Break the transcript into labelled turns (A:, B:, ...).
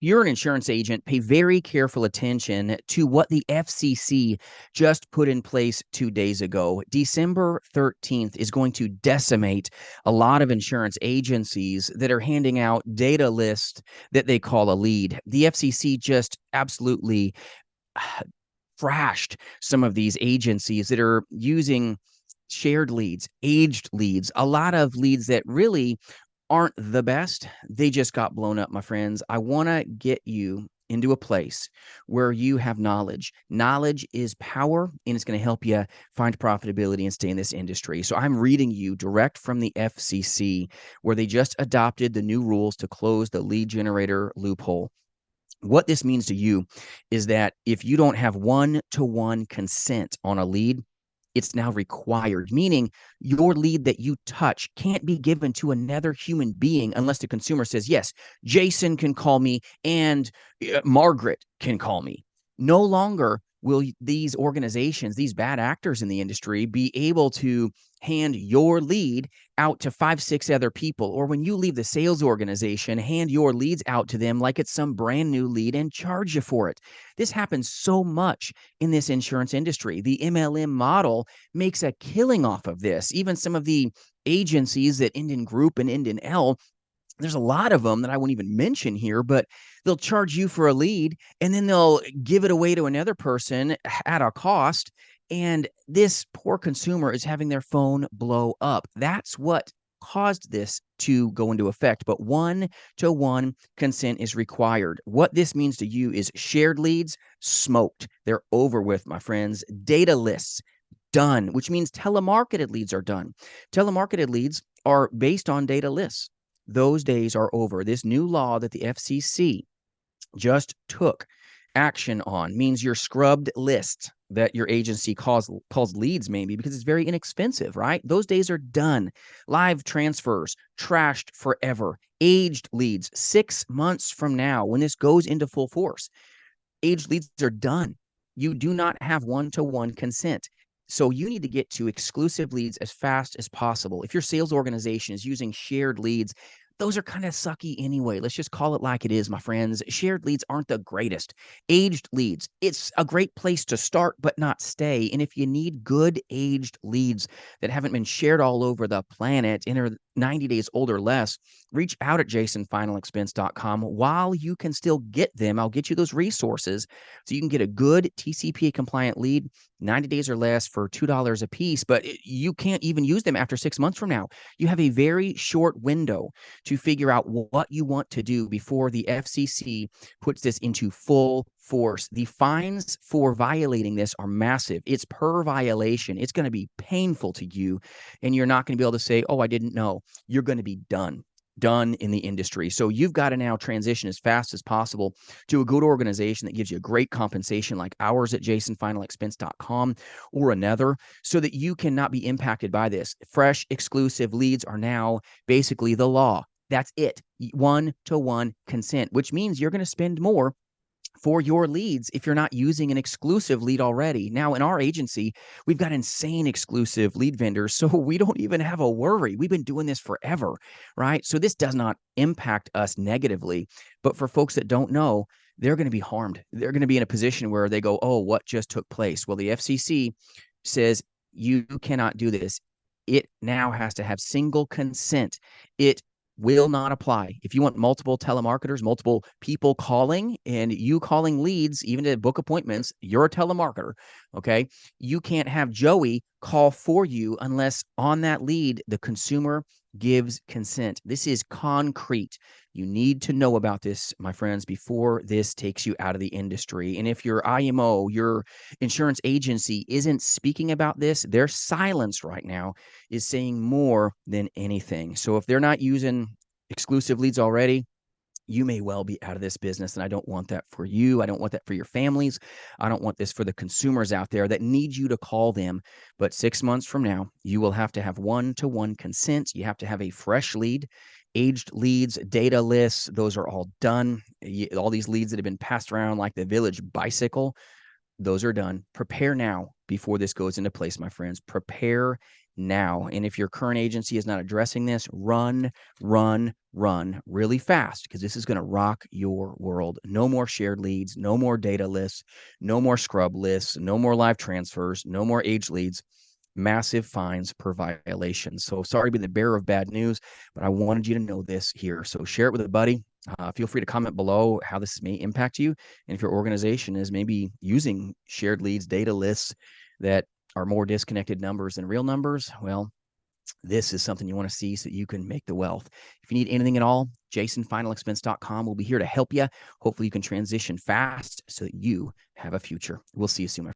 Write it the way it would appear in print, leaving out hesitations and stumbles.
A: You're an insurance agent. Pay very careful attention to what the FCC just put in place 2 days ago. December 13th is going to decimate a lot of insurance agencies that are handing out data lists that they call a lead. The FCC just absolutely thrashed some of these agencies that are using shared leads, aged leads, a lot of leads that really aren't the best. They just got blown up, my friends. I want to get you into a place where you have knowledge. Knowledge is power, and it's going to help you find profitability and stay in this industry. So I'm reading you direct from the FCC, where they just adopted the new rules to close the lead generator loophole. What this means to you is that if you don't have one-to-one consent on a lead, it's now required, meaning your lead that you touch can't be given to another human being unless the consumer says, yes, Jason can call me and Margaret can call me. No longer will these organizations, these bad actors in the industry, be able to hand your lead out to 5, 6 other people. Or when you leave the sales organization, hand your leads out to them like it's some brand new lead and charge you for it. This happens so much in this insurance industry. The MLM model makes a killing off of this. Even some of the agencies that end in group and end in L, there's a lot of them that I won't even mention here, but they'll charge you for a lead and then they'll give it away to another person at a cost. And this poor consumer is having their phone blow up. That's what caused this to go into effect. But one-to-one consent is required. What this means to you is shared leads smoked. They're over with, my friends. Data lists done, which means telemarketed leads are done. Telemarketed leads are based on data lists. Those days are over. This new law that the FCC just took action on means your scrubbed list that your agency calls leads, maybe because it's very inexpensive, right? Those days are done. Live transfers trashed forever. Aged leads 6 months from now, when this goes into full force, aged leads are done. You do not have one-to-one consent. So you need to get to exclusive leads as fast as possible. If your sales organization is using shared leads, those are kind of sucky anyway. Let's just call it like it is, my friends. Shared leads aren't the greatest. Aged leads, it's a great place to start, but not stay. And if you need good aged leads that haven't been shared all over the planet and are 90 days old or less, reach out at jasonfinalexpense.com while you can still get them. I'll get you those resources so you can get a good TCPA compliant lead 90 days or less for $2 a piece, but you can't even use them after 6 months from now. You have a very short window to figure out what you want to do before the FCC puts this into full force. The fines for violating this are massive. It's per violation. It's going to be painful to you, and you're not going to be able to say, oh, I didn't know. You're going to be done in the industry. So you've got to now transition as fast as possible to a good organization that gives you great compensation like ours at jasonfinalexpense.com or another, so that you cannot be impacted by this. Fresh exclusive leads are now basically the law. That's it. One-to-one consent, which means you're going to spend more for your leads if you're not using an exclusive lead already. Now, in our agency, we've got insane exclusive lead vendors, so we don't even have a worry. We've been doing this forever, right? So this does not impact us negatively. But for folks that don't know, they're going to be harmed. They're going to be in a position where they go, oh, what just took place? Well, the FCC says you cannot do this. It now has to have single consent. It will not apply. If you want multiple telemarketers, multiple people calling, and you calling leads, even to book appointments, you're a telemarketer, okay? You can't have Joey call for you unless on that lead, the consumer gives consent. This is concrete. You need to know about this, my friends, before this takes you out of the industry. And if your IMO, your insurance agency isn't speaking about this, their silence right now is saying more than anything. So if they're not using exclusive leads already, you may well be out of this business. And I don't want that for you. I don't want that for your families. I don't want this for the consumers out there that need you to call them. But 6 months from now, you will have to have one-to-one consent. You have to have a fresh lead. Aged leads, data lists, those are all done. All these leads that have been passed around like the village bicycle, those are done. Prepare now before this goes into place, my friends. Prepare now. And if your current agency is not addressing this, run, run, run really fast, because this is going to rock your world. No more shared leads, no more data lists, no more scrub lists, no more live transfers, no more age leads. Massive fines per violation. So sorry to be the bearer of bad news, but I wanted you to know this here. So share it with a buddy. Feel free to comment below how this may impact you. And if your organization is maybe using shared leads, data lists that are more disconnected numbers than real numbers, well, this is something you want to see so that you can make the wealth. If you need anything at all, jasonfinalexpense.com will be here to help you. Hopefully you can transition fast so that you have a future. We'll see you soon, my